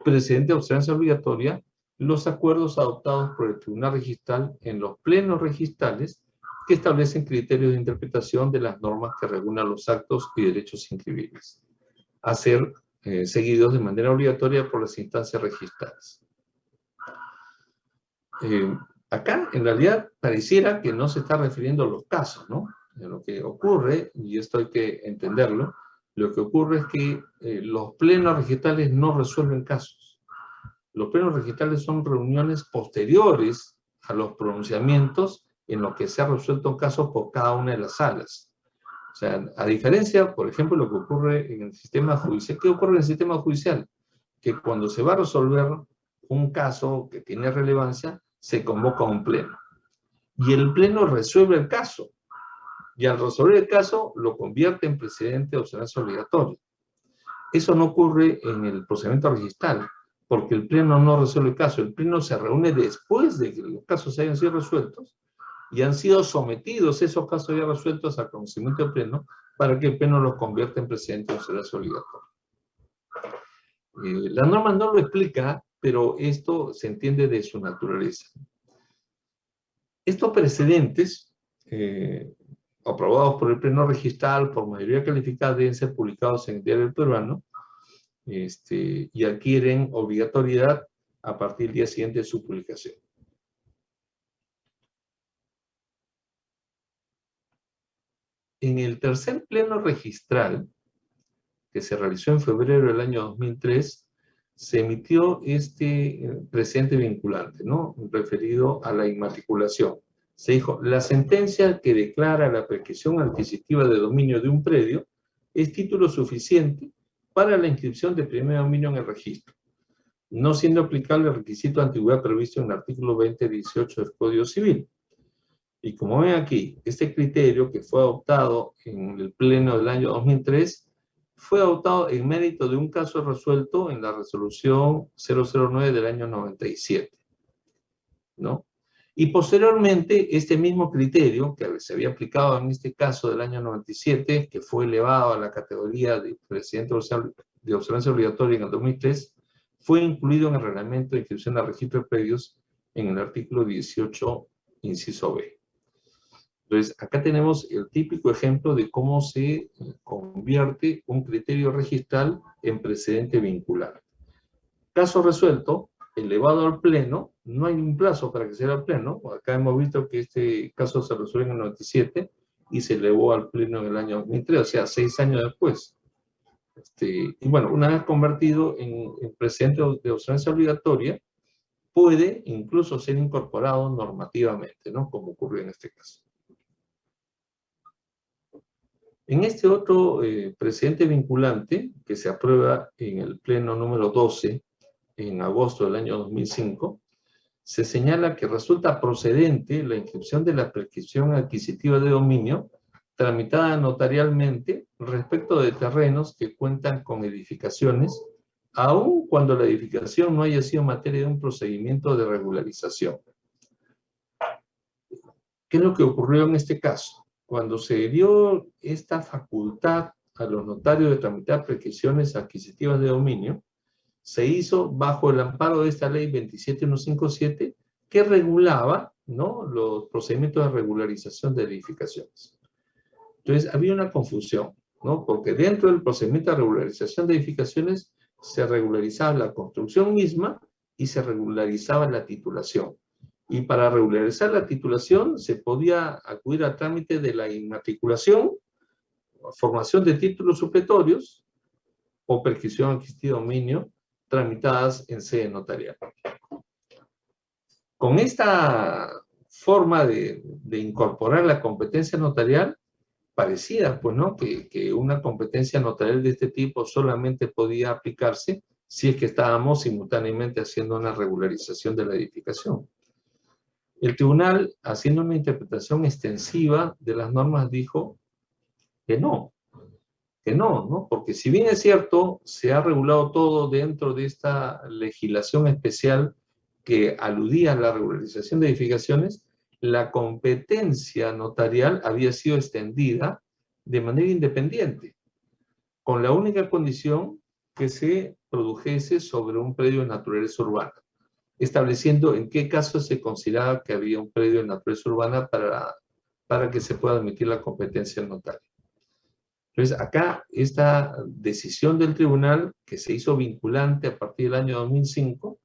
precedente de observancia obligatoria los acuerdos adoptados por el Tribunal Registral en los plenos registrales que establecen criterios de interpretación de las normas que regulan los actos y derechos inscribibles, a ser seguidos de manera obligatoria por las instancias registradas. Acá, en realidad, pareciera que no se está refiriendo a los casos, ¿no? Lo que ocurre, y esto hay que entenderlo, lo que ocurre es que los plenos registrales no resuelven casos. Los plenos registrales son reuniones posteriores a los pronunciamientos en los que se ha resuelto casos por cada una de las salas. O sea, a diferencia, por ejemplo, lo que ocurre en el sistema judicial. ¿Qué ocurre en el sistema judicial? Que cuando se va a resolver un caso que tiene relevancia, se convoca un pleno. Y el pleno resuelve el caso. Y al resolver el caso, lo convierte en precedente de observancia obligatoria. Eso no ocurre en el procedimiento registral, porque el pleno no resuelve el caso. El pleno se reúne después de que los casos hayan sido resueltos y han sido sometidos esos casos ya resueltos al conocimiento del pleno para que el pleno los convierta en precedente de observancia obligatoria. La norma no lo explica, pero esto se entiende de su naturaleza. Estos precedentes, aprobados por el pleno registral por mayoría calificada, deben ser publicados en el Diario Peruano y adquieren obligatoriedad a partir del día siguiente de su publicación. En el tercer pleno registral, que se realizó en febrero del año 2003, se emitió este precedente vinculante, ¿no? Referido a la inmatriculación. Se dijo, la sentencia que declara la prescripción adquisitiva de dominio de un predio es título suficiente para la inscripción de primer dominio en el registro, no siendo aplicable el requisito de antigüedad previsto en el artículo 2018 del Código Civil. Y como ven aquí, este criterio que fue adoptado en el pleno del año 2003 fue adoptado en mérito de un caso resuelto en la resolución 009 del año 97, ¿no? Y posteriormente, este mismo criterio que se había aplicado en este caso del año 97, que fue elevado a la categoría de precedente de observancia obligatoria en el 2003, fue incluido en el reglamento de inscripción al registro de predios en el artículo 18, inciso B. Entonces, acá tenemos el típico ejemplo de cómo se convierte un criterio registral en precedente vinculante. Caso resuelto, elevado al pleno, no hay un plazo para que sea al pleno. Acá hemos visto que este caso se resuelve en el 97 y se elevó al pleno en el año 2003, o sea, 6 años después. Y bueno, una vez convertido en precedente de observancia obligatoria, puede incluso ser incorporado normativamente, ¿no? Como ocurrió en este caso. En este otro precedente vinculante, que se aprueba en el pleno número 12, en agosto del año 2005, se señala que resulta procedente la inscripción de la prescripción adquisitiva de dominio tramitada notarialmente respecto de terrenos que cuentan con edificaciones, aun cuando la edificación no haya sido materia de un procedimiento de regularización. ¿Qué es lo que ocurrió en este caso? Cuando se dio esta facultad a los notarios de tramitar prescripciones adquisitivas de dominio, se hizo bajo el amparo de esta ley 27157 que regulaba, ¿no?, los procedimientos de regularización de edificaciones. Entonces, había una confusión, ¿no? Porque dentro del procedimiento de regularización de edificaciones se regularizaba la construcción misma y se regularizaba la titulación. Y para regularizar la titulación se podía acudir al trámite de la inmatriculación, formación de títulos supletorios o prescripción adquisitiva de dominio tramitadas en sede notarial. Con esta forma de incorporar la competencia notarial, parecía, pues, ¿no?, que una competencia notarial de este tipo solamente podía aplicarse si es que estábamos simultáneamente haciendo una regularización de la edificación. El tribunal, haciendo una interpretación extensiva de las normas, dijo que no, ¿no? Porque si bien es cierto, se ha regulado todo dentro de esta legislación especial que aludía a la regularización de edificaciones, la competencia notarial había sido extendida de manera independiente, con la única condición que se produjese sobre un predio de naturaleza urbana, estableciendo en qué caso se consideraba que había un predio de naturaleza urbana para que se pueda admitir la competencia del notario. Entonces, acá, esta decisión del tribunal, que se hizo vinculante a partir del año 2005,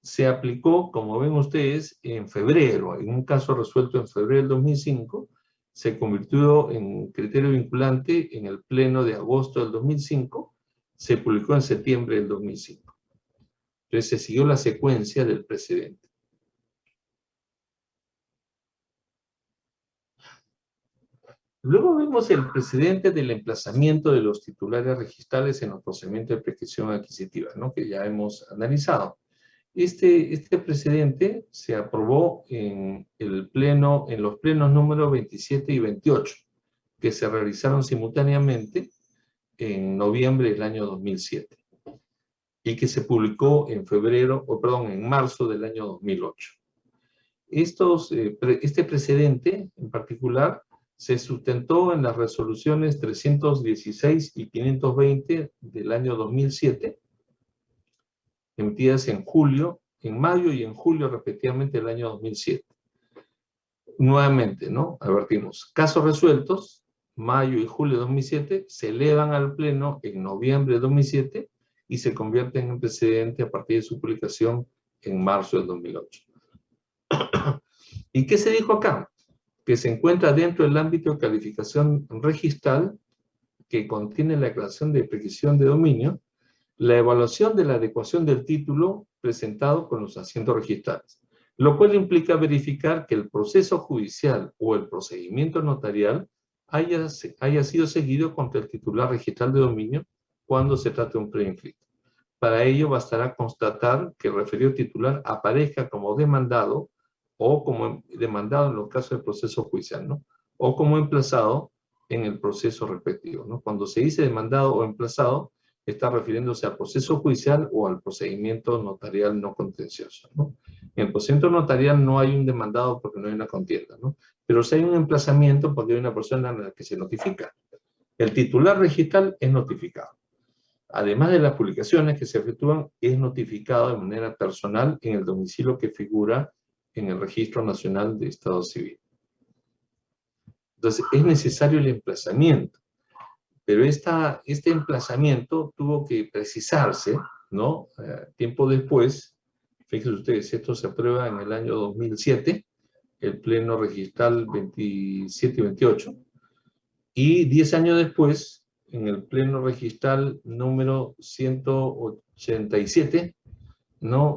se aplicó, como ven ustedes, en febrero. En un caso resuelto en febrero del 2005, se convirtió en criterio vinculante en el pleno de agosto del 2005, se publicó en septiembre del 2005. Entonces, se siguió la secuencia del precedente. Luego vemos el precedente del emplazamiento de los titulares registrales en los procedimientos de prescripción adquisitiva, ¿no?, que ya hemos analizado. Este precedente se aprobó en los plenos número 27 y 28, que se realizaron simultáneamente en noviembre del año 2007, y que se publicó en marzo del año 2008. Este precedente, en particular, se sustentó en las resoluciones 316 y 520 del año 2007, emitidas en mayo y en julio, respectivamente, del año 2007. Nuevamente, ¿no?, advertimos, casos resueltos, mayo y julio de 2007, se elevan al Pleno en noviembre de 2007 y se convierten en precedente a partir de su publicación en marzo del 2008. ¿Y qué se dijo acá? Que se encuentra dentro del ámbito de calificación registral que contiene la declaración de prescripción de dominio, la evaluación de la adecuación del título presentado con los asientos registrales, lo cual implica verificar que el proceso judicial o el procedimiento notarial haya sido seguido contra el titular registral de dominio cuando se trate de un preinfrito. Para ello bastará constatar que el referido titular aparezca como demandado o como demandado en los casos del proceso judicial, ¿no?, o como emplazado en el proceso respectivo, ¿no? Cuando se dice demandado o emplazado, está refiriéndose al proceso judicial o al procedimiento notarial no contencioso, ¿no? En el procedimiento notarial no hay un demandado porque no hay una contienda, ¿no?, pero sí hay un emplazamiento porque hay una persona en la que se notifica. El titular registral es notificado. Además de las publicaciones que se efectúan, es notificado de manera personal en el domicilio que figura en el Registro Nacional de Estado Civil. Entonces, es necesario el emplazamiento. Pero este emplazamiento tuvo que precisarse, ¿no?, tiempo después. Fíjense ustedes, esto se aprueba en el año 2007, el Pleno Registral 27 y 28, y 10 años después, en el Pleno Registral número 187, ¿no?,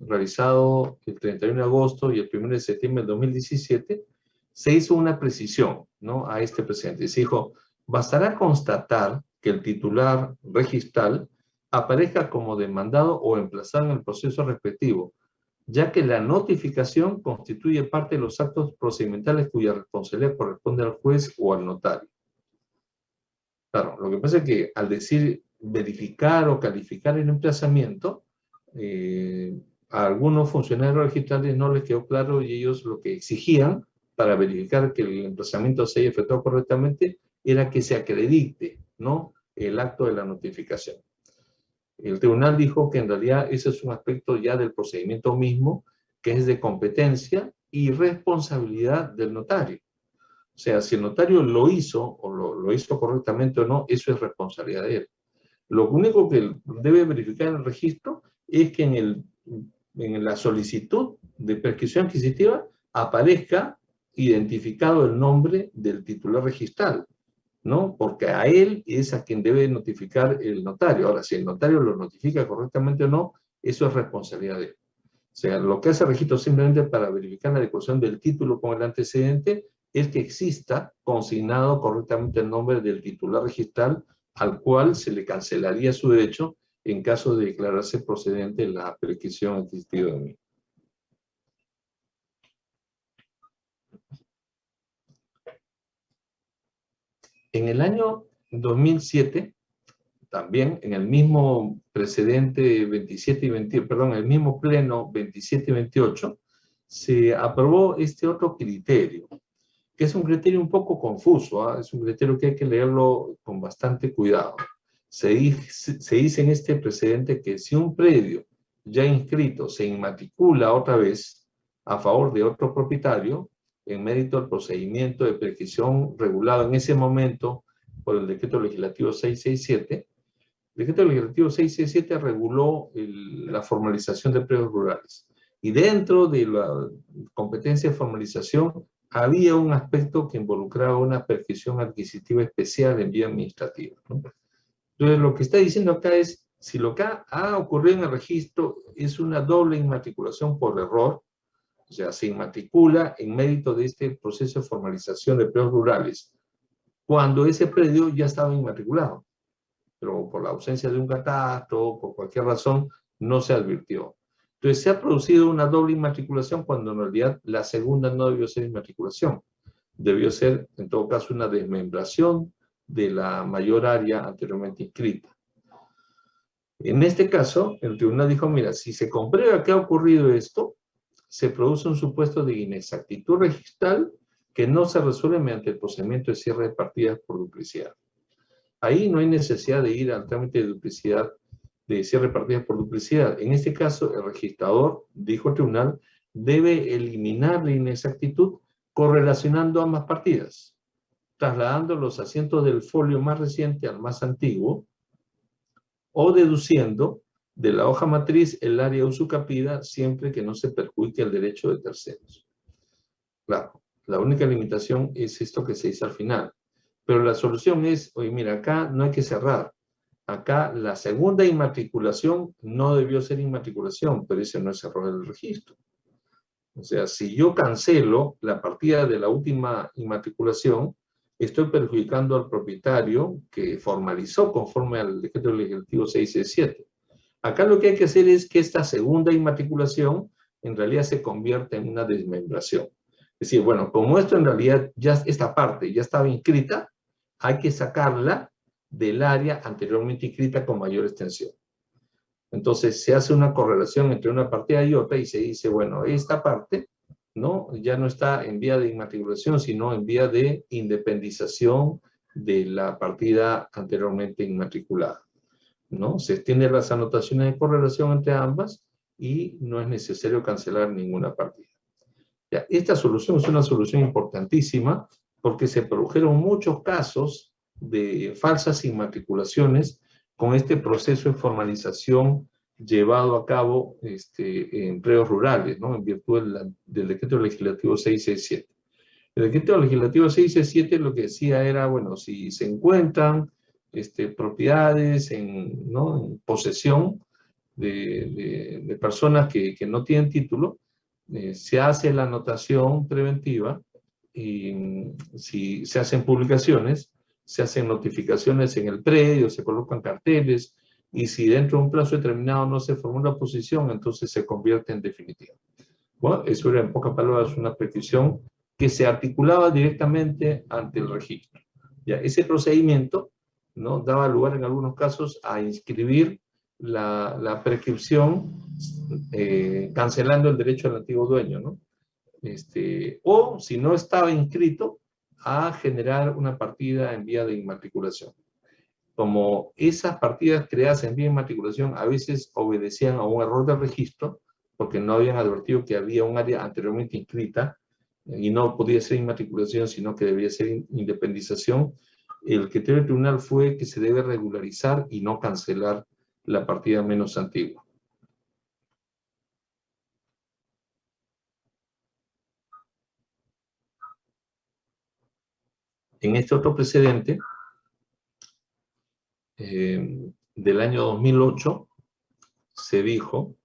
realizado el 31 de agosto y el 1 de septiembre del 2017, se hizo una precisión, ¿no?, a este precedente. Se dijo, bastará constatar que el titular registral aparezca como demandado o emplazado en el proceso respectivo, ya que la notificación constituye parte de los actos procedimentales cuya responsabilidad corresponde al juez o al notario. Claro, lo que pasa es que al decir verificar o calificar el emplazamiento, a algunos funcionarios registrales no les quedó claro, y ellos lo que exigían para verificar que el emplazamiento se haya efectuado correctamente era que se acredite, ¿no?, el acto de la notificación. El tribunal dijo que en realidad ese es un aspecto ya del procedimiento mismo, que es de competencia y responsabilidad del notario. O sea, si el notario lo hizo, o lo hizo correctamente o no, eso es responsabilidad de él. Lo único que debe verificar el registro es que en la solicitud de prescripción adquisitiva aparezca identificado el nombre del titular registral, ¿no?, porque a él es a quien debe notificar el notario. Ahora, si el notario lo notifica correctamente o no, eso es responsabilidad de él. O sea, lo que hace el registro simplemente para verificar la adecuación del título con el antecedente es que exista consignado correctamente el nombre del titular registral al cual se le cancelaría su derecho en caso de declararse procedente la prescripción adquisitiva de dominio. En el año 2007, también en el mismo precedente 27 y 28, perdón, el mismo pleno 27 y 28, se aprobó este otro criterio, que es un criterio un poco confuso, ¿eh? Es un criterio que hay que leerlo con bastante cuidado. se dice en este precedente que si un predio ya inscrito se inmatricula otra vez a favor de otro propietario, en mérito del procedimiento de perquisición regulado en ese momento por el decreto legislativo 667, el decreto legislativo 667 reguló la formalización de predios rurales. Y dentro de la competencia de formalización había un aspecto que involucraba una perquisición adquisitiva especial en vía administrativa, ¿no? Entonces, lo que está diciendo acá es, si lo que ha ocurrido en el registro es una doble inmatriculación por error, o sea, se inmatricula en mérito de este proceso de formalización de predios rurales, cuando ese predio ya estaba inmatriculado, pero por la ausencia de un catastro, por cualquier razón, no se advirtió. Entonces, se ha producido una doble inmatriculación cuando en realidad la segunda no debió ser inmatriculación. Debió ser, en todo caso, una desmembración de la mayor área anteriormente inscrita. En este caso, el tribunal dijo, mira, si se comprueba que ha ocurrido esto, se produce un supuesto de inexactitud registral que no se resuelve mediante el procedimiento de cierre de partidas por duplicidad. Ahí no hay necesidad de ir al trámite de duplicidad, de cierre de partidas por duplicidad. En este caso, el registrador, dijo el tribunal, debe eliminar la inexactitud correlacionando ambas partidas, trasladando los asientos del folio más reciente al más antiguo, o deduciendo de la hoja matriz el área usucapida siempre que no se perjudique el derecho de terceros. Claro, la única limitación es esto que se dice al final. Pero la solución es, oye, mira, acá no hay que cerrar. Acá la segunda inmatriculación no debió ser inmatriculación, pero ese no es error del registro. O sea, si yo cancelo la partida de la última inmatriculación, estoy perjudicando al propietario que formalizó conforme al decreto legislativo 667. Acá lo que hay que hacer es que esta segunda inmatriculación en realidad se convierta en una desmembración. Es decir, bueno, como esto en realidad ya, esta parte ya estaba inscrita, hay que sacarla del área anteriormente inscrita con mayor extensión. Entonces se hace una correlación entre una partida y otra y se dice, bueno, esta parte, ¿no?, ya no está en vía de inmatriculación, sino en vía de independización de la partida anteriormente inmatriculada, ¿no? Se extienden las anotaciones de correlación entre ambas y no es necesario cancelar ninguna partida. Ya, esta solución es una solución importantísima porque se produjeron muchos casos de falsas inmatriculaciones con este proceso de formalización llevado a cabo en predios rurales, ¿no?, en virtud del decreto legislativo 667. El decreto legislativo 667 lo que decía era, bueno, si se encuentran propiedades ¿no?, en posesión de personas que no tienen título, se hace la anotación preventiva y si se hacen publicaciones, se hacen notificaciones en el predio, se colocan carteles, y si dentro de un plazo determinado no se formó una posición, entonces se convierte en definitiva. Bueno, eso era en pocas palabras una petición que se articulaba directamente ante el registro. Ya, ese procedimiento, ¿no?, daba lugar en algunos casos a inscribir la prescripción cancelando el derecho al antiguo dueño, ¿no? O si no estaba inscrito, a generar una partida en vía de inmatriculación. Como esas partidas creadas en vía de inmatriculación a veces obedecían a un error de registro, porque no habían advertido que había un área anteriormente inscrita y no podía ser inmatriculación, sino que debía ser independización, el criterio del tribunal fue que se debe regularizar y no cancelar la partida menos antigua. En este otro precedente, del año 2008, se dijo,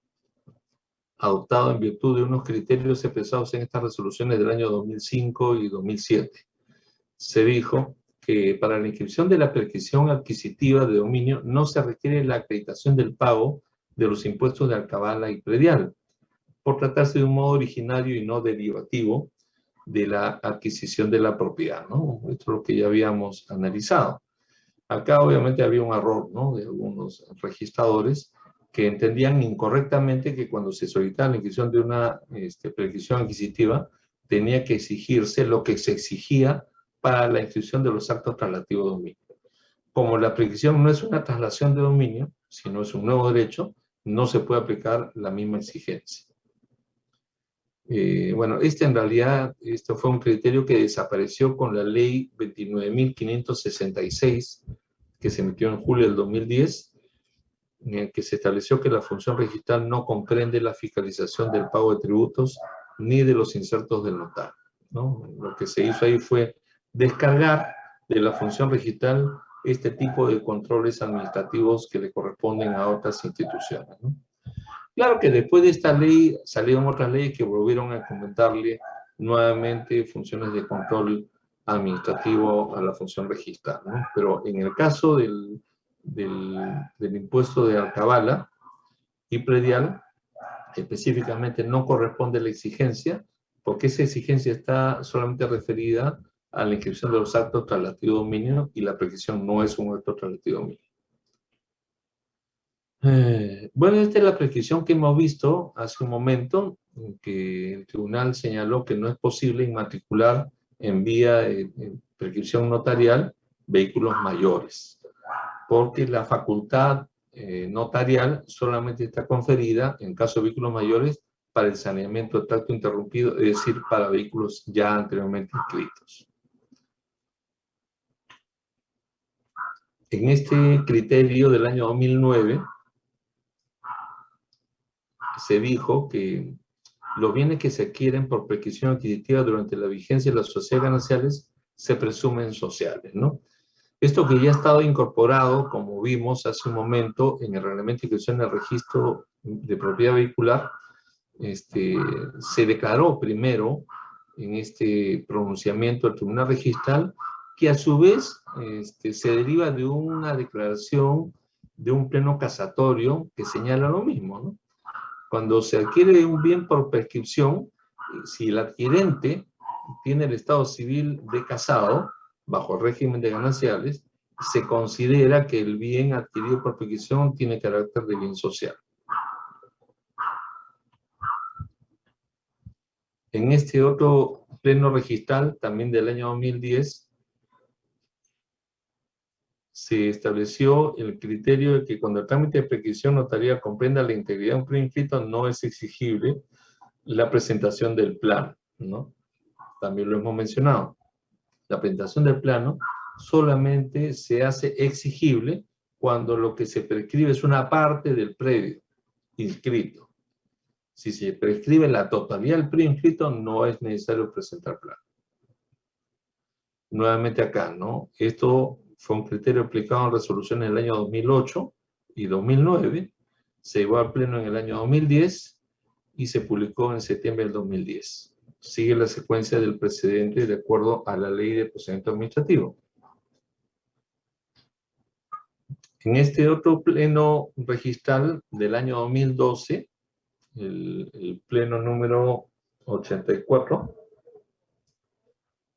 adoptado en virtud de unos criterios expresados en estas resoluciones del año 2005 y 2007, se dijo que para la inscripción de la prescripción adquisitiva de dominio no se requiere la acreditación del pago de los impuestos de alcabala y predial, por tratarse de un modo originario y no derivativo de la adquisición de la propiedad, ¿no? Esto es lo que ya habíamos analizado. Acá obviamente había un error, ¿no?, de algunos registradores que entendían incorrectamente que cuando se solicitaba la inscripción de una prescripción adquisitiva tenía que exigirse lo que se exigía para la inscripción de los actos traslativos de dominio. como la prescripción no es una traslación de dominio, sino es un nuevo derecho, no se puede aplicar la misma exigencia. Bueno, en realidad, esto fue un criterio que desapareció con la ley 29.566, que se emitió en julio del 2010, en el que se estableció que la función registral no comprende la fiscalización del pago de tributos ni de los insertos del notario, ¿no? Lo que se hizo ahí fue descargar de la función registral este tipo de controles administrativos que le corresponden a otras instituciones, ¿no? Claro que después de esta ley salieron otras leyes que volvieron a comentarle nuevamente funciones de control administrativo a la función registral, ¿no? Pero en el caso del impuesto de alcabala y predial, específicamente no corresponde la exigencia, porque esa exigencia está solamente referida a la inscripción de los actos traslativo de dominio y la prescripción no es un acto traslativo de dominio. Bueno, esta es la prescripción que hemos visto hace un momento, en que el tribunal señaló que no es posible inmatricular en vía de prescripción notarial vehículos mayores, porque la facultad notarial solamente está conferida, en caso de vehículos mayores, para el saneamiento de tracto interrumpido, es decir, para vehículos ya anteriormente inscritos. En este criterio del año 2009, se dijo que los bienes que se adquieren por prescripción adquisitiva durante la vigencia de las sociedades gananciales se presumen sociales, ¿no? Esto que ya ha estado incorporado, como vimos hace un momento, en el reglamento de inscripción del registro de propiedad vehicular, se declaró primero en este pronunciamiento del Tribunal Registral, que a su vez se deriva de una declaración de un pleno casatorio que señala lo mismo, ¿no? Cuando se adquiere un bien por prescripción, si el adquirente tiene el estado civil de casado, bajo el régimen de gananciales, se considera que el bien adquirido por prescripción tiene carácter de bien social. En este otro pleno registral, también del año 2010, se estableció el criterio de que cuando el trámite de prescripción notarial comprenda la integridad de un preinscrito, no es exigible la presentación del plano, ¿no? También lo hemos mencionado. La presentación del plano solamente se hace exigible cuando lo que se prescribe es una parte del previo inscrito. Si se prescribe la totalidad del preinscrito, no es necesario presentar plano. Nuevamente acá, ¿no? Esto fue un criterio aplicado en resoluciones en el año 2008 y 2009, se llevó al pleno en el año 2010 y se publicó en septiembre del 2010. Sigue la secuencia del precedente de acuerdo a la ley de procedimiento administrativo. En este otro pleno registral del año 2012, el pleno número 84,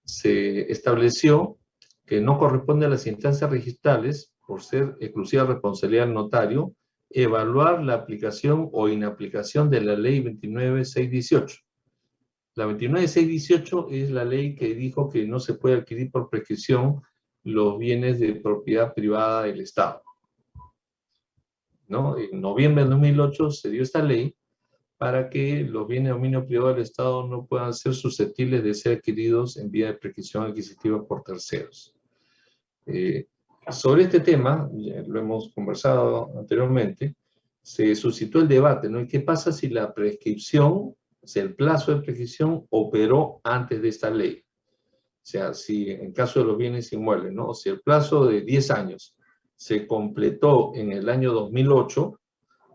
se estableció que no corresponde a las instancias registrales, por ser exclusiva responsabilidad del notario, evaluar la aplicación o inaplicación de la ley 29.618. La 29.618 es la ley que dijo que no se puede adquirir por prescripción los bienes de propiedad privada del Estado, ¿no? En noviembre del 2008 se dio esta ley para que los bienes de dominio privado del Estado no puedan ser susceptibles de ser adquiridos en vía de prescripción adquisitiva por terceros. Sobre este tema, ya lo hemos conversado anteriormente, se suscitó el debate, ¿no? ¿Qué pasa si la prescripción, si el plazo de prescripción operó antes de esta ley? O sea, si en caso de los bienes inmuebles, ¿no? Si el plazo de 10 años se completó en el año 2008,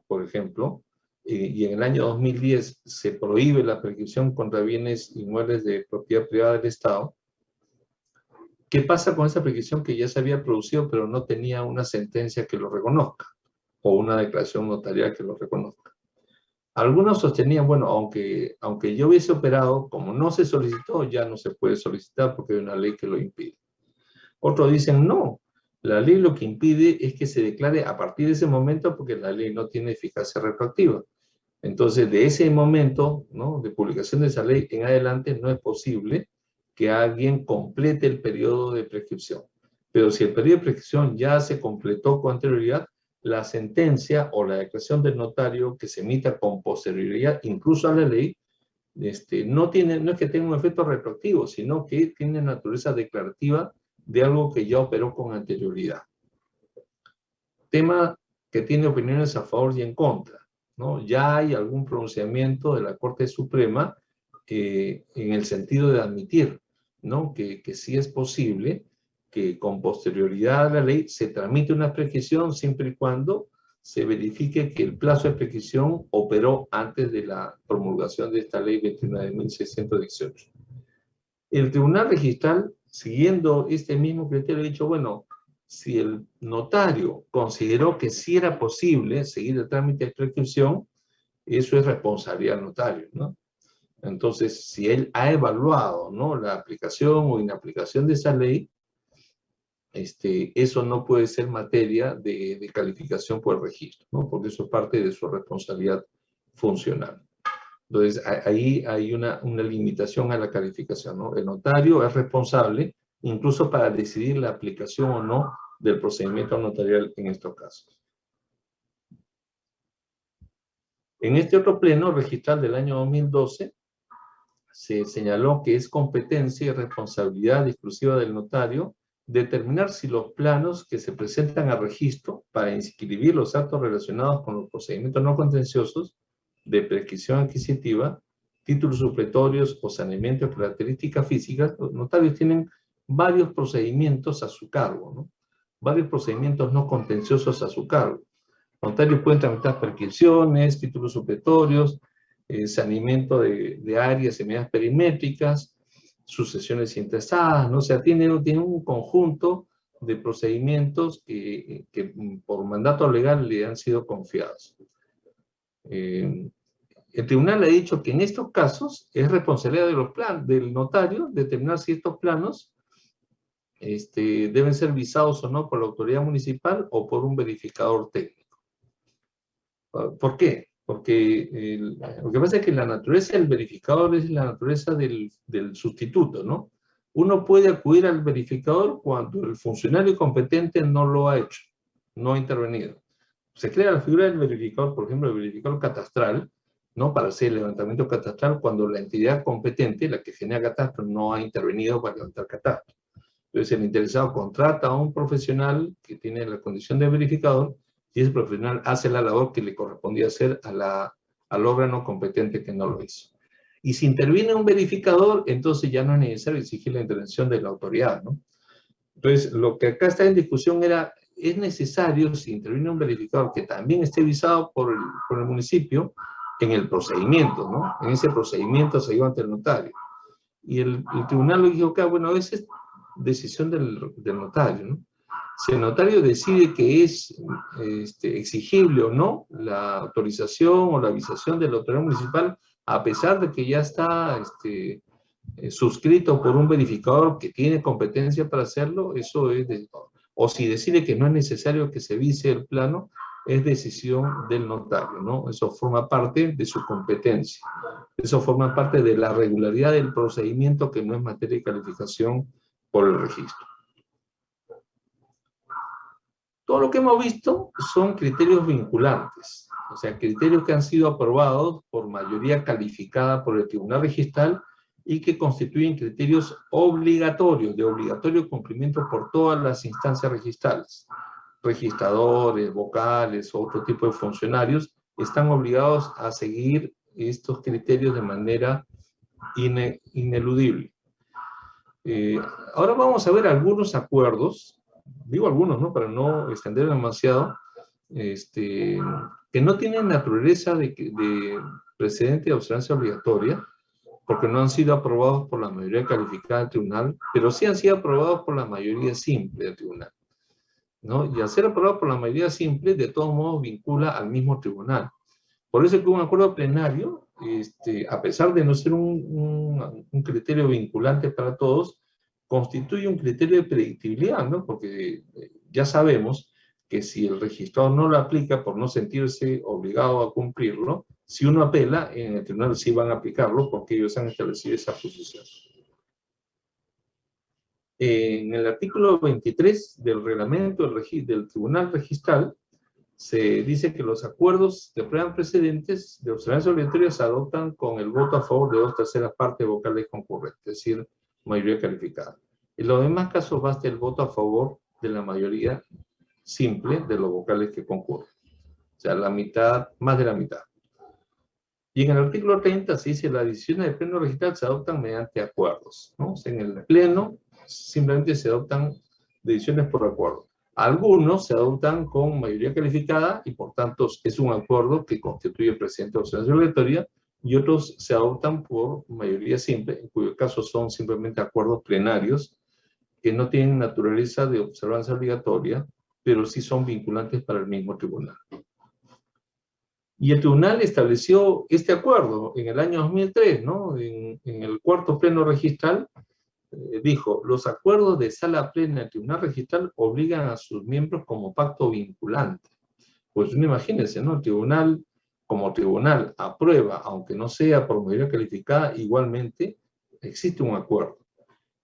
por ejemplo, y en el año 2010 se prohíbe la prescripción contra bienes inmuebles de propiedad privada del Estado, ¿qué pasa con esa prescripción que ya se había producido pero no tenía una sentencia que lo reconozca o una declaración notarial que lo reconozca? Algunos sostenían, bueno, aunque yo hubiese operado, como no se solicitó, ya no se puede solicitar porque hay una ley que lo impide. Otros dicen, no, la ley lo que impide es que se declare a partir de ese momento porque la ley no tiene eficacia retroactiva. Entonces, de ese momento, ¿no?, de publicación de esa ley en adelante, no es posible que alguien complete el periodo de prescripción. Pero si el periodo de prescripción ya se completó con anterioridad, la sentencia o la declaración del notario que se emita con posterioridad, incluso a la ley, no es que tenga un efecto retroactivo, sino que tiene naturaleza declarativa de algo que ya operó con anterioridad. Tema que tiene opiniones a favor y en contra, ¿no? Ya hay algún pronunciamiento de la Corte Suprema en el sentido de admitir, ¿no? Que sí es posible que con posterioridad a la ley se tramite una prescripción siempre y cuando se verifique que el plazo de prescripción operó antes de la promulgación de esta ley 29.618. El Tribunal Registral, siguiendo este mismo criterio, ha dicho, bueno, si el notario consideró que sí era posible seguir el trámite de prescripción, eso es responsabilidad del notario, ¿no? Entonces, si él ha evaluado, ¿no?, la aplicación o inaplicación de esa ley, eso no puede ser materia de calificación por el registro, ¿no? Porque eso es parte de su responsabilidad funcional. Entonces, ahí hay una limitación a la calificación, ¿no? El notario es responsable incluso para decidir la aplicación o no del procedimiento notarial en estos casos. En este otro pleno registral del año 2012, se señaló que es competencia y responsabilidad exclusiva del notario determinar si los planos que se presentan al registro para inscribir los actos relacionados con los procedimientos no contenciosos de prescripción adquisitiva, títulos supletorios o saneamiento de características físicas, los notarios tienen varios procedimientos a su cargo, ¿no? Varios procedimientos no contenciosos a su cargo. Los notarios pueden tramitar prescripciones, títulos supletorios, saneamiento de áreas y medidas perimétricas, sucesiones interesadas, ¿no? O sea, tiene un conjunto de procedimientos que por mandato legal le han sido confiados. El tribunal ha dicho que en estos casos es responsabilidad del notario determinar si estos planos deben ser visados o no por la autoridad municipal o por un verificador técnico. ¿Por qué? Porque lo que pasa es que la naturaleza del verificador es la naturaleza del sustituto, ¿no? Uno puede acudir al verificador cuando el funcionario competente no lo ha hecho, no ha intervenido. Se crea la figura del verificador, por ejemplo, el verificador catastral, ¿no?, para hacer el levantamiento catastral cuando la entidad competente, la que genera catastro, no ha intervenido para levantar catastro. Entonces el interesado contrata a un profesional que tiene la condición de verificador y ese profesional hace la labor que le correspondía hacer al órgano competente que no lo hizo. Y si interviene un verificador, entonces ya no es necesario exigir la intervención de la autoridad, ¿no? Entonces, lo que acá está en discusión es necesario, si interviene un verificador que también esté visado por el municipio, en el procedimiento, ¿no? En ese procedimiento se lleva ante el notario. Y el tribunal lo dijo, bueno, esa es decisión del notario, ¿no? Si el notario decide que es exigible o no la autorización o la avisación de la autoridad municipal, a pesar de que ya está suscrito por un verificador que tiene competencia para hacerlo, eso es o si decide que no es necesario que se vise el plano, es decisión del notario, ¿no? Eso forma parte de su competencia. Eso forma parte de la regularidad del procedimiento que no es materia de calificación por el registro. Todo lo que hemos visto son criterios vinculantes, o sea, criterios que han sido aprobados por mayoría calificada por el Tribunal Registral y que constituyen criterios obligatorios, de obligatorio cumplimiento por todas las instancias registrales. Registradores, vocales, otro tipo de funcionarios están obligados a seguir estos criterios de manera ineludible. Ahora vamos a ver algunos acuerdos, digo algunos, ¿no?, para no extender demasiado, que no tienen naturaleza de precedente de observancia obligatoria, porque no han sido aprobados por la mayoría calificada del tribunal, pero sí han sido aprobados por la mayoría simple del tribunal, ¿no? Y al ser aprobado por la mayoría simple, de todos modos vincula al mismo tribunal. Por eso que un acuerdo plenario, a pesar de no ser un criterio vinculante para todos, constituye un criterio de predictibilidad, ¿no? Porque ya sabemos que si el registrador no lo aplica por no sentirse obligado a cumplirlo, si uno apela, en el tribunal sí van a aplicarlo porque ellos han establecido esa posición. En el artículo 23 del reglamento del Tribunal Registral, se dice que los acuerdos de prueba precedentes de observancia obligatoria se adoptan con el voto a favor de 2/3 partes vocales concurrentes, es decir, mayoría calificada. En los demás casos basta el voto a favor de la mayoría simple de los vocales que concurren. O sea, la mitad, más de la mitad. Y en el artículo 30 se dice que las decisiones del pleno registral se adoptan mediante acuerdos, ¿no? O sea, en el pleno simplemente se adoptan decisiones por acuerdo. Algunos se adoptan con mayoría calificada y por tanto es un acuerdo que constituye el presidente de la observancia obligatoria, y otros se adoptan por mayoría simple, en cuyo caso son simplemente acuerdos plenarios que no tienen naturaleza de observancia obligatoria, pero sí son vinculantes para el mismo tribunal. Y el tribunal estableció este acuerdo en el año 2003, ¿no? En el cuarto pleno registral, dijo, los acuerdos de sala plena del tribunal registral obligan a sus miembros como pacto vinculante. Pues uno imagínense, ¿no? El tribunal, como tribunal, aprueba, aunque no sea por mayoría calificada, igualmente existe un acuerdo.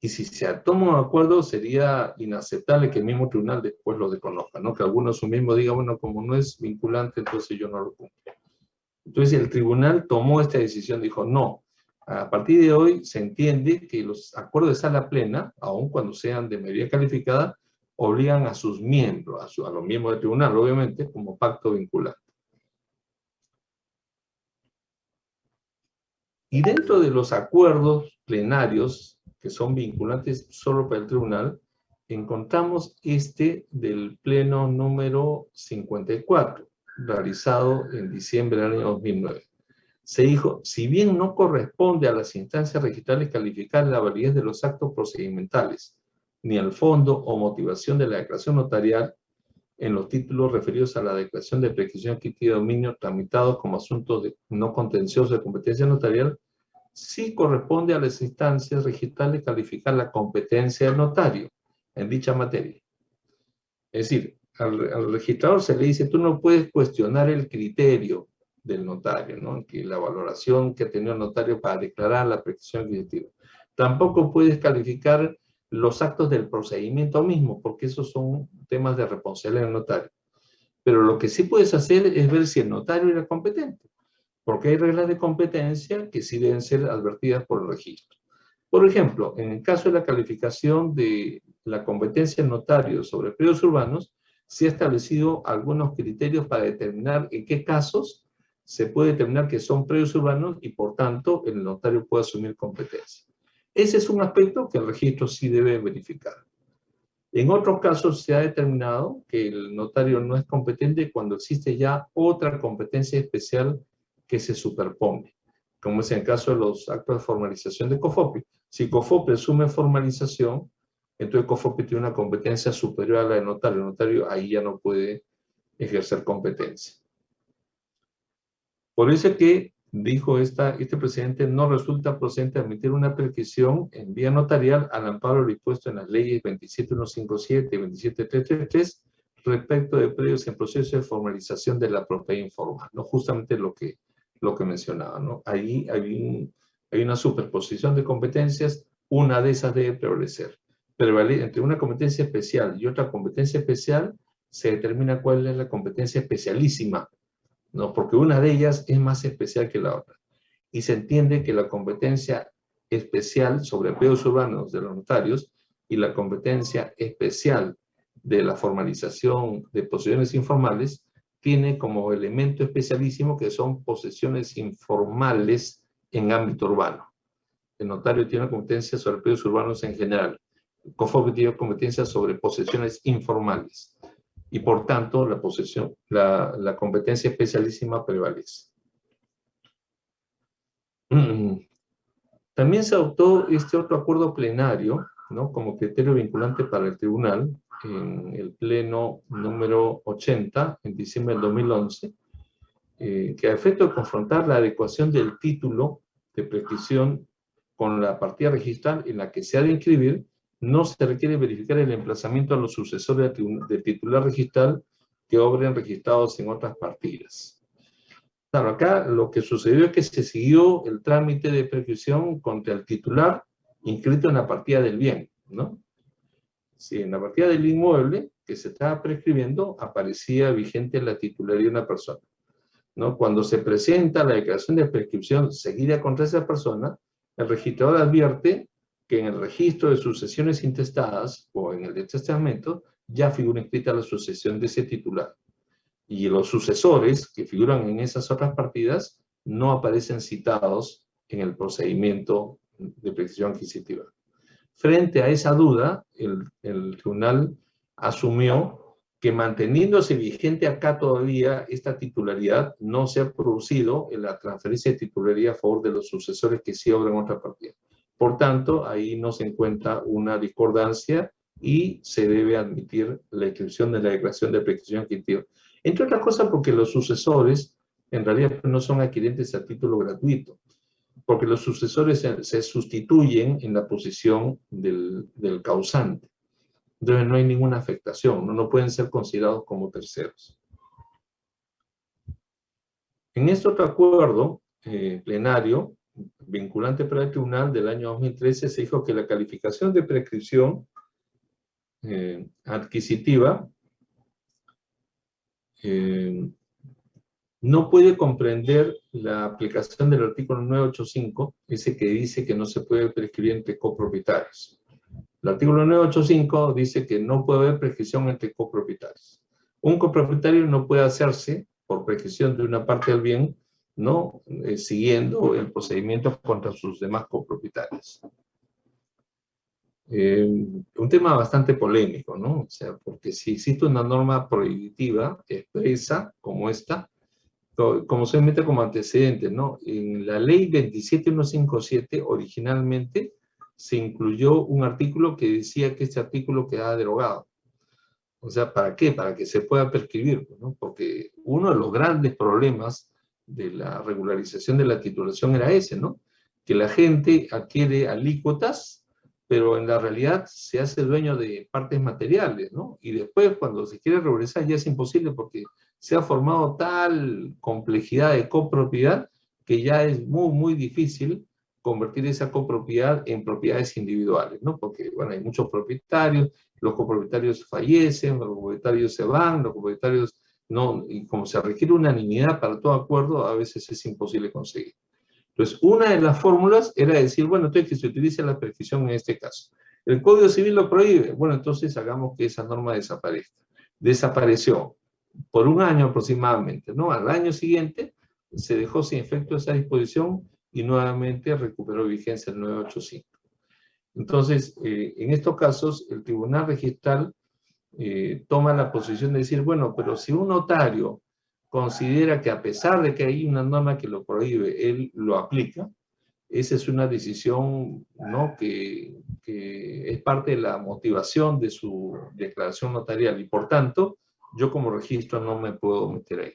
Y si se toma un acuerdo, sería inaceptable que el mismo tribunal después lo desconozca, ¿no? Que alguno su mismo diga, bueno, como no es vinculante, entonces yo no lo cumplo. Entonces el tribunal tomó esta decisión, dijo, no, a partir de hoy se entiende que los acuerdos de sala plena, aun cuando sean de mayoría calificada, obligan a sus miembros, a los miembros del tribunal, obviamente, como pacto vinculante. Y dentro de los acuerdos plenarios, que son vinculantes solo para el tribunal, encontramos este del pleno número 54, realizado en diciembre del año 2009. Se dijo, si bien no corresponde a las instancias registrales calificar la validez de los actos procedimentales, ni al fondo o motivación de la declaración notarial, en los títulos referidos a la declaración de prescripción, quita y dominio tramitados como asuntos no contenciosos de competencia notarial, sí corresponde a las instancias registrales calificar la competencia del notario en dicha materia. Es decir, al registrador se le dice, tú no puedes cuestionar el criterio del notario, ¿no? Que la valoración que ha tenido el notario para declarar la prescripción adquisitiva. Tampoco puedes calificar los actos del procedimiento mismo, porque esos son temas de responsabilidad del notario. Pero lo que sí puedes hacer es ver si el notario era competente, porque hay reglas de competencia que sí deben ser advertidas por el registro. Por ejemplo, en el caso de la calificación de la competencia del notario sobre predios urbanos, se ha establecido algunos criterios para determinar en qué casos se puede determinar que son predios urbanos y por tanto el notario puede asumir competencia. Ese es un aspecto que el registro sí debe verificar. En otros casos se ha determinado que el notario no es competente cuando existe ya otra competencia especial que se superpone, como es en el caso de los actos de formalización de COFOPE. Si COFOPE asume formalización, entonces COFOPE tiene una competencia superior a la del notario. El notario ahí ya no puede ejercer competencia. Por eso es que, dijo este presidente, no resulta procedente admitir una prescripción en vía notarial al amparo de lo dispuesto en las leyes 27157 y 27333 respecto de predios en proceso de formalización de la propiedad informal, ¿no? Justamente lo que mencionaba, ¿no? Ahí hay una superposición de competencias, una de esas debe prevalecer. Entre una competencia especial y otra competencia especial se determina cuál es la competencia especialísima, ¿no? Porque una de ellas es más especial que la otra. Y se entiende que la competencia especial sobre predios urbanos de los notarios y la competencia especial de la formalización de posesiones informales tiene como elemento especialísimo que son posesiones informales en ámbito urbano. El notario tiene competencia sobre predios urbanos en general. El COFOPE tiene competencia sobre posesiones informales. Y por tanto, la competencia especialísima prevalece. También se adoptó este otro acuerdo plenario, ¿no? Como criterio vinculante para el tribunal, en el pleno número 80, en diciembre del 2011, que a efecto de confrontar la adecuación del título de prescripción con la partida registral en la que se ha de inscribir, no se requiere verificar el emplazamiento a los sucesores del titular registral que obren registrados en otras partidas. Claro, acá lo que sucedió es que se siguió el trámite de prescripción contra el titular inscrito en la partida del bien, ¿no? si en la partida del inmueble que se estaba prescribiendo aparecía vigente la titularidad de una persona, ¿no? Cuando se presenta la declaración de prescripción seguida contra esa persona, el registrador advierte que en el registro de sucesiones intestadas o en el de testamento ya figura inscrita la sucesión de ese titular. Y los sucesores que figuran en esas otras partidas no aparecen citados en el procedimiento de prescripción adquisitiva. Frente a esa duda, el tribunal asumió que manteniéndose vigente acá todavía esta titularidad, no se ha producido en la transferencia de titularidad a favor de los sucesores que sí obran otra partida. Por tanto, ahí no se encuentra una discordancia y se debe admitir la inscripción de la declaración de prescripción adquisitiva. Entre otras cosas porque los sucesores en realidad no son adquirentes a título gratuito, porque los sucesores se sustituyen en la posición del causante. Entonces no hay ninguna afectación, no pueden ser considerados como terceros. En este otro acuerdo plenario, vinculante para el tribunal del año 2013, se dijo que la calificación de prescripción adquisitiva no puede comprender la aplicación del artículo 985, ese que dice que no se puede prescribir entre copropietarios. El artículo 985 dice que no puede haber prescripción entre copropietarios. Un copropietario no puede hacerse por prescripción de una parte del bien, ¿no? Siguiendo el procedimiento contra sus demás copropietarios. Un tema bastante polémico, ¿no? O sea, porque si existe una norma prohibitiva expresa como esta, como se mete como antecedente, ¿no? En la ley 27157 originalmente se incluyó un artículo que decía que este artículo quedaba derogado. O sea, ¿para qué? Para que se pueda prescribir, ¿no? Porque uno de los grandes problemas de la regularización de la titulación era ese, ¿no? Que la gente adquiere alícuotas, pero en la realidad se hace dueño de partes materiales, ¿no? Y después, cuando se quiere regularizar, ya es imposible porque se ha formado tal complejidad de copropiedad que ya es muy, muy difícil convertir esa copropiedad en propiedades individuales, ¿no? Porque, bueno, hay muchos propietarios, los copropietarios fallecen, los copropietarios se van, los copropietarios no, y como se requiere unanimidad para todo acuerdo, a veces es imposible conseguir. Entonces, una de las fórmulas era decir, bueno, entonces que se utilice la prescripción en este caso. El Código Civil lo prohíbe, bueno, entonces hagamos que esa norma desaparezca. Desapareció por un año aproximadamente, ¿no? Al año siguiente se dejó sin efecto esa disposición y nuevamente recuperó vigencia el 985. Entonces, en estos casos, el Tribunal Registral toma la posición de decir, bueno, pero si un notario considera que a pesar de que hay una norma que lo prohíbe, él lo aplica, esa es una decisión, ¿no? que es parte de la motivación de su declaración notarial y por tanto, yo como registro no me puedo meter ahí.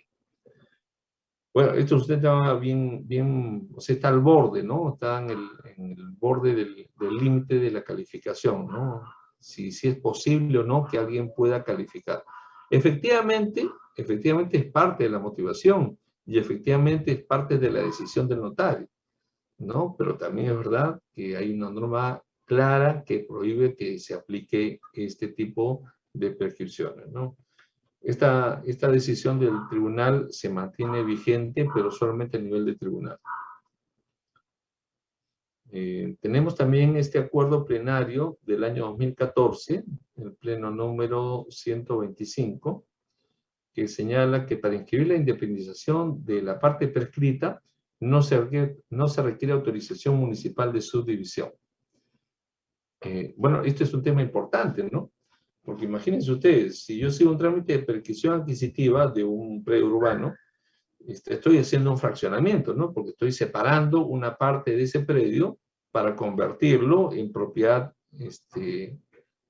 Bueno, esto usted está bien, o sea, está al borde, ¿no? Está en el borde del límite de la calificación, ¿no? Si es posible o no que alguien pueda calificar. Efectivamente es parte de la motivación y efectivamente es parte de la decisión del notario, ¿no? Pero también es verdad que hay una norma clara que prohíbe que se aplique este tipo de prescripciones, ¿no? Esta decisión del tribunal se mantiene vigente, pero solamente a nivel de tribunal. Tenemos también este acuerdo plenario del año 2014, el pleno número 125, que señala que para inscribir la independización de la parte prescrita no se requiere autorización municipal de subdivisión. Bueno, esto es un tema importante, ¿no? Porque imagínense ustedes, si yo sigo un trámite de prescripción adquisitiva de un predio urbano, estoy haciendo un fraccionamiento, ¿no? Porque estoy separando una parte de ese predio para convertirlo en propiedad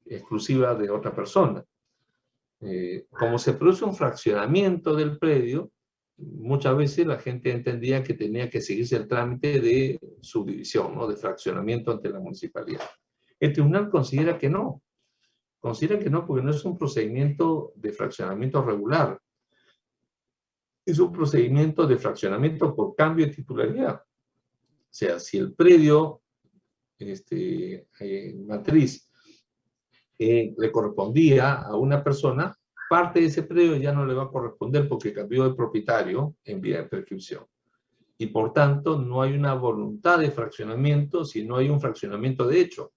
exclusiva de otra persona. Como se produce un fraccionamiento del predio, muchas veces la gente entendía que tenía que seguirse el trámite de subdivisión, ¿no? De fraccionamiento ante la municipalidad. El tribunal considera que no. Considera que no, porque no es un procedimiento de fraccionamiento regular. Es un procedimiento de fraccionamiento por cambio de titularidad. O sea, si el predio matriz le correspondía a una persona, parte de ese predio ya no le va a corresponder porque cambió de propietario en vía de prescripción. Y por tanto no hay una voluntad de fraccionamiento, sino hay un fraccionamiento de hecho,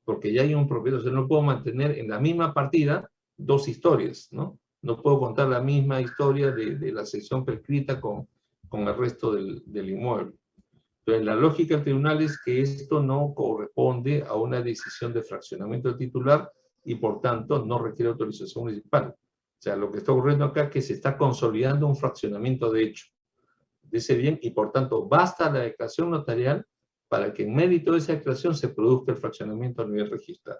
porque ya hay un propietario. O sea, no puedo mantener en la misma partida dos historias, ¿no? No puedo contar la misma historia de la sección prescrita con el resto del inmueble. Entonces, la lógica del tribunal es que esto no corresponde a una decisión de fraccionamiento del titular y por tanto no requiere autorización municipal. O sea, lo que está ocurriendo acá es que se está consolidando un fraccionamiento de hecho de ese bien y por tanto basta la declaración notarial para que en mérito de esa declaración se produzca el fraccionamiento a nivel registral.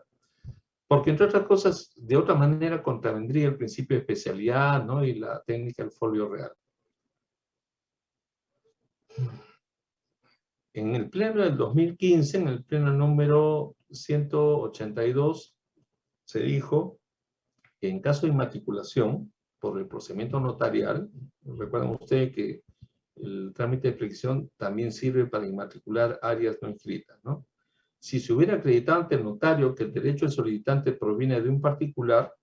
Porque entre otras cosas, de otra manera contravendría el principio de especialidad, ¿no? Y la técnica del folio real. En el pleno del 2015, en el pleno número 182, se dijo que en caso de inmatriculación por el procedimiento notarial, recuerdan ustedes que el trámite de prescripción también sirve para inmatricular áreas no inscritas, ¿no? Si se hubiera acreditado ante el notario que el derecho del solicitante proviene de un particular,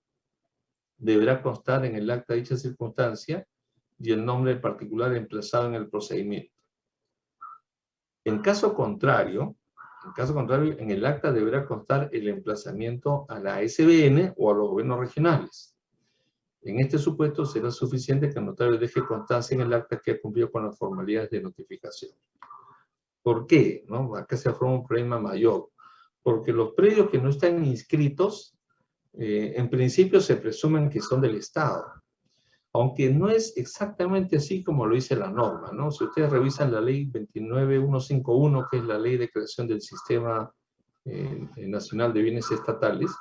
deberá constar en el acta dicha circunstancia y el nombre del particular emplazado en el procedimiento. En caso contrario, en el acta deberá constar el emplazamiento a la SBN o a los gobiernos regionales. En este supuesto será suficiente que el notario deje constancia en el acta que ha cumplido con las formalidades de notificación. ¿Por qué? ¿No? Acá se forma un problema mayor. Porque los predios que no están inscritos, en principio se presumen que son del Estado. Aunque no es exactamente así como lo dice la norma, ¿no? Si ustedes revisan la ley 29151, que es la ley de creación del Sistema Nacional de Bienes Estatales,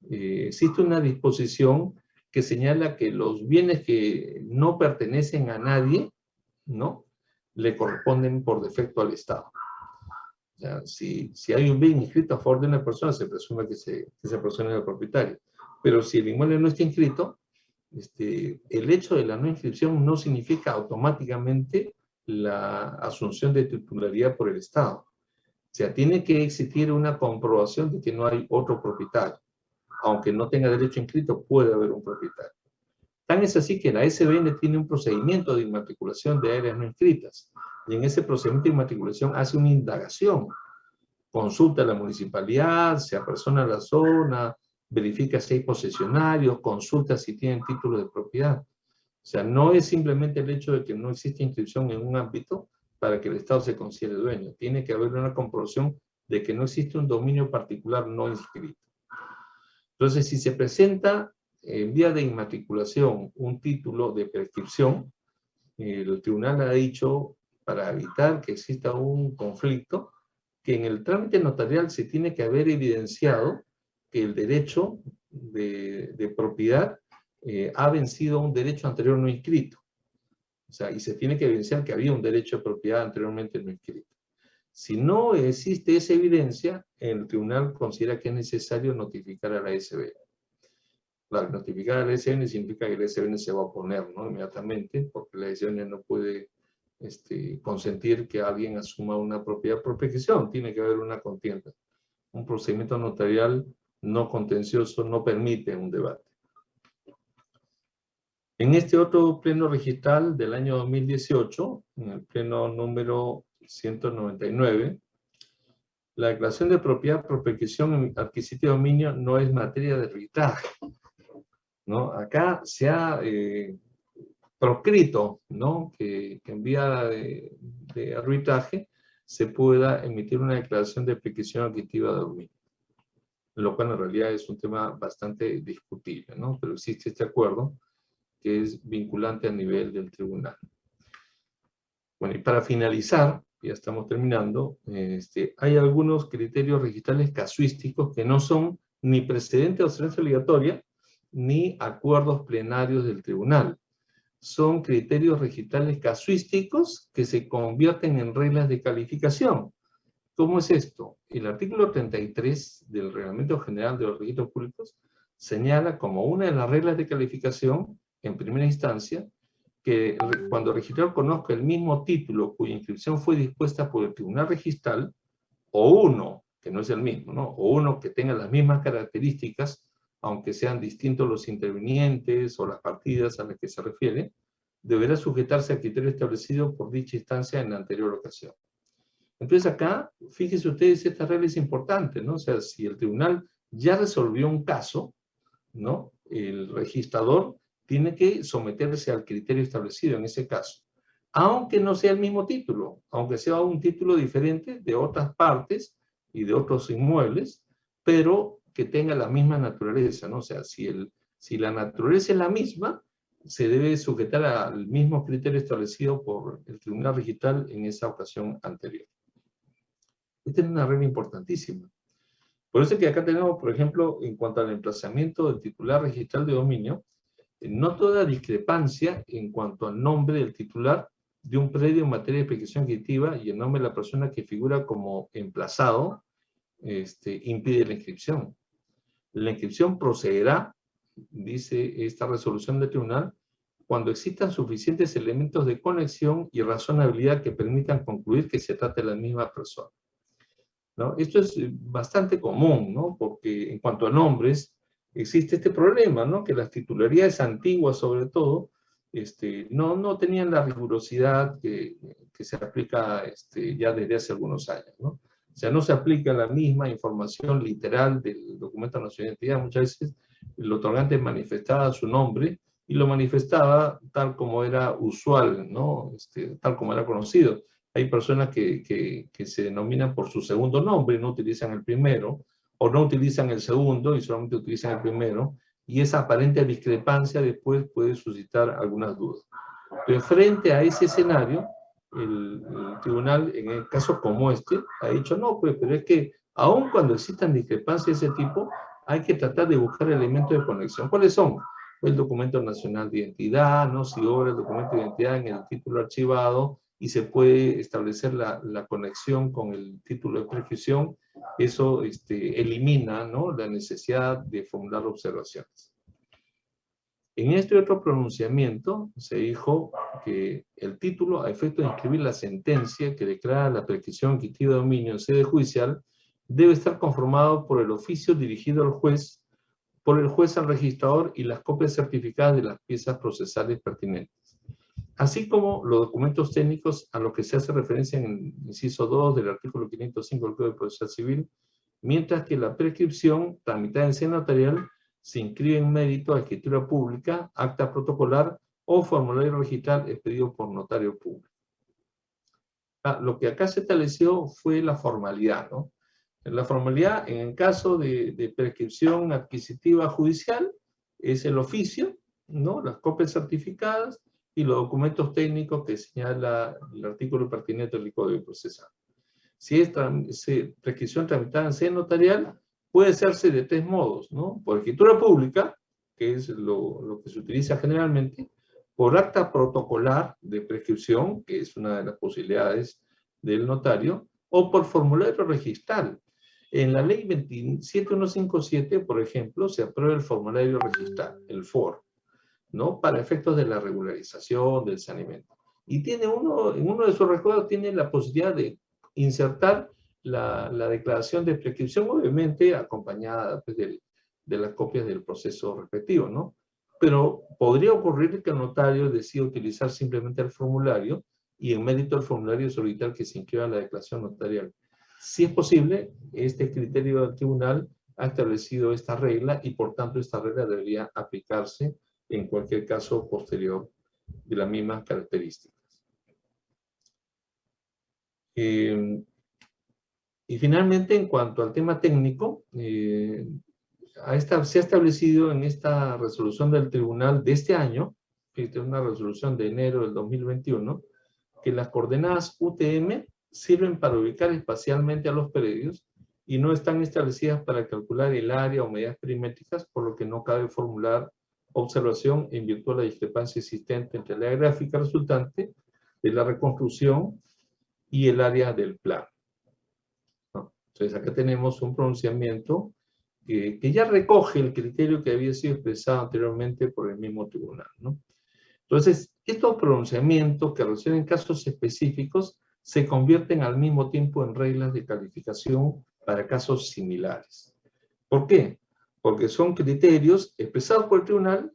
existe una disposición que señala que los bienes que no pertenecen a nadie, ¿no?, le corresponden por defecto al Estado. O sea, si hay un bien inscrito a favor de una persona, se presume que esa persona es el propietario. Pero si el inmueble no está inscrito, el hecho de la no inscripción no significa automáticamente la asunción de titularidad por el Estado. O sea, tiene que existir una comprobación de que no hay otro propietario. Aunque no tenga derecho inscrito, puede haber un propietario. Tan es así que la SBN tiene un procedimiento de inmatriculación de áreas no inscritas. Y en ese procedimiento de inmatriculación hace una indagación. Consulta a la municipalidad, se apersona a la zona, verifica si hay posesionarios, consulta si tienen título de propiedad. O sea, no es simplemente el hecho de que no existe inscripción en un ámbito para que el Estado se considere dueño. Tiene que haber una comprobación de que no existe un dominio particular no inscrito. Entonces, si se presenta en vía de inmatriculación un título de prescripción, el tribunal ha dicho, para evitar que exista un conflicto, que en el trámite notarial se tiene que haber evidenciado que el derecho de propiedad ha vencido un derecho anterior no inscrito. O sea, y se tiene que evidenciar que había un derecho de propiedad anteriormente no inscrito. Si no existe esa evidencia, el tribunal considera que es necesario notificar a la SBN. Claro, notificar a la SBN significa que la SBN se va a oponer, ¿no?, inmediatamente, porque la SBN no puede consentir que alguien asuma una propiedad por prescripción. Tiene que haber una contienda. Un procedimiento notarial no contencioso no permite un debate. En este otro pleno registral del año 2018, en el pleno número 199, la declaración de propiedad por prescripción adquisitiva de dominio no es materia de arbitraje, ¿no? Acá se ha proscrito, ¿no?, que en vía de arbitraje se pueda emitir una declaración de prescripción adquisitiva de dominio, lo cual en realidad es un tema bastante discutible, ¿no? Pero existe este acuerdo que es vinculante a nivel del tribunal. Bueno, y para finalizar, ya estamos terminando, hay algunos criterios registrales casuísticos que no son ni precedentes de observancia obligatoria, ni acuerdos plenarios del tribunal. Son criterios registrales casuísticos que se convierten en reglas de calificación. ¿Cómo es esto? El artículo 33 del Reglamento General de los Registros Públicos señala como una de las reglas de calificación, en primera instancia, que cuando el registrador conozca el mismo título cuya inscripción fue dispuesta por el tribunal registral, o uno, que no es el mismo, ¿no? O uno que tenga las mismas características, aunque sean distintos los intervinientes o las partidas a las que se refiere, deberá sujetarse al criterio establecido por dicha instancia en la anterior ocasión. Entonces acá, fíjense ustedes, esta regla es importante, ¿no? O sea, si el tribunal ya resolvió un caso, ¿no? El registrador tiene que someterse al criterio establecido en ese caso, aunque no sea el mismo título, aunque sea un título diferente de otras partes y de otros inmuebles, pero que tenga la misma naturaleza, ¿no? O sea, si la naturaleza es la misma, se debe sujetar al mismo criterio establecido por el tribunal registral en esa ocasión anterior. Esta es una regla importantísima. Por eso es que acá tenemos, por ejemplo, en cuanto al emplazamiento del titular registral de dominio, no toda discrepancia en cuanto al nombre del titular de un predio en materia de prescripción adquisitiva y el nombre de la persona que figura como emplazado impide la inscripción. La inscripción procederá, dice esta resolución del tribunal, cuando existan suficientes elementos de conexión y razonabilidad que permitan concluir que se trata de la misma persona, ¿no? Esto es bastante común, ¿no? Porque en cuanto a nombres, existe este problema, ¿no? Que las titularidades antiguas, sobre todo, no tenían la rigurosidad que se aplica ya desde hace algunos años, ¿no? O sea, no se aplica la misma información literal del documento de nacionalidad de identidad. Muchas veces el otorgante manifestaba su nombre y lo manifestaba tal como era usual, ¿no? Tal como era conocido. Hay personas que se denominan por su segundo nombre, no utilizan el primero, o no utilizan el segundo y solamente utilizan el primero, y esa aparente discrepancia después puede suscitar algunas dudas. Pero frente a ese escenario, el tribunal, en el caso como este, ha dicho, no, pues, pero es que aun cuando existan discrepancias de ese tipo, hay que tratar de buscar elementos de conexión. ¿Cuáles son? El documento nacional de identidad, ¿no? Si obra el documento de identidad en el título archivado y se puede establecer la conexión con el título de prescripción, eso elimina, ¿no?, la necesidad de formular observaciones. En este otro pronunciamiento se dijo que el título, a efecto de inscribir la sentencia que declara la prescripción adquisitiva de dominio en sede judicial, debe estar conformado por el oficio dirigido al juez, por el juez al registrador y las copias certificadas de las piezas procesales pertinentes, así como los documentos técnicos a los que se hace referencia en el inciso 2 del artículo 505 del Código Procesal Civil, mientras que la prescripción tramitada en sede notarial se inscribe en mérito a escritura pública, acta protocolar o formulario registral expedido por notario público. Lo que acá se estableció fue la formalidad, ¿no? La formalidad, en el caso de prescripción adquisitiva judicial, es el oficio, ¿no?, las copias certificadas y los documentos técnicos que señala el artículo pertinente del Código Procesal. Si es prescripción tramitada en sede notarial, puede hacerse de tres modos, ¿no? Por escritura pública, que es lo que se utiliza generalmente, por acta protocolar de prescripción, que es una de las posibilidades del notario, o por formulario registral. En la ley 27157, por ejemplo, se aprueba el formulario registral, el FOR, ¿no?, para efectos de la regularización, del saneamiento. Y en uno de sus recuerdos tiene la posibilidad de insertar la declaración de prescripción, obviamente acompañada pues, de las copias del proceso respectivo, ¿no? Pero podría ocurrir que el notario decida utilizar simplemente el formulario y en mérito del formulario solicitar que se inscriba la declaración notarial. Si es posible, este criterio del tribunal ha establecido esta regla y por tanto esta regla debería aplicarse en cualquier caso posterior de las mismas características. Y finalmente, en cuanto al tema técnico, se ha establecido en esta resolución del tribunal de este año, que es una resolución de enero del 2021, que las coordenadas UTM sirven para ubicar espacialmente a los predios y no están establecidas para calcular el área o medidas perimétricas, por lo que no cabe formular observación en virtud de la discrepancia existente entre la gráfica resultante de la reconstrucción y el área del plan, ¿no? Entonces acá tenemos un pronunciamiento que ya recoge el criterio que había sido expresado anteriormente por el mismo tribunal, ¿no? Entonces, estos pronunciamientos que resuelven casos específicos se convierten al mismo tiempo en reglas de calificación para casos similares. ¿Por qué? Porque son criterios expresados por el tribunal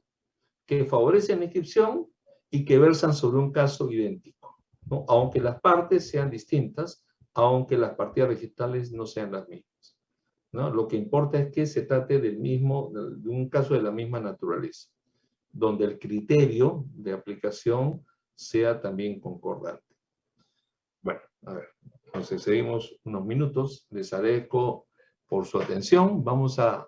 que favorecen la inscripción y que versan sobre un caso idéntico, ¿no? Aunque las partes sean distintas, aunque las partidas registrales no sean las mismas, ¿no? Lo que importa es que se trate de un caso de la misma naturaleza, donde el criterio de aplicación sea también concordante. Bueno, a ver, entonces seguimos unos minutos. Les agradezco por su atención. Vamos a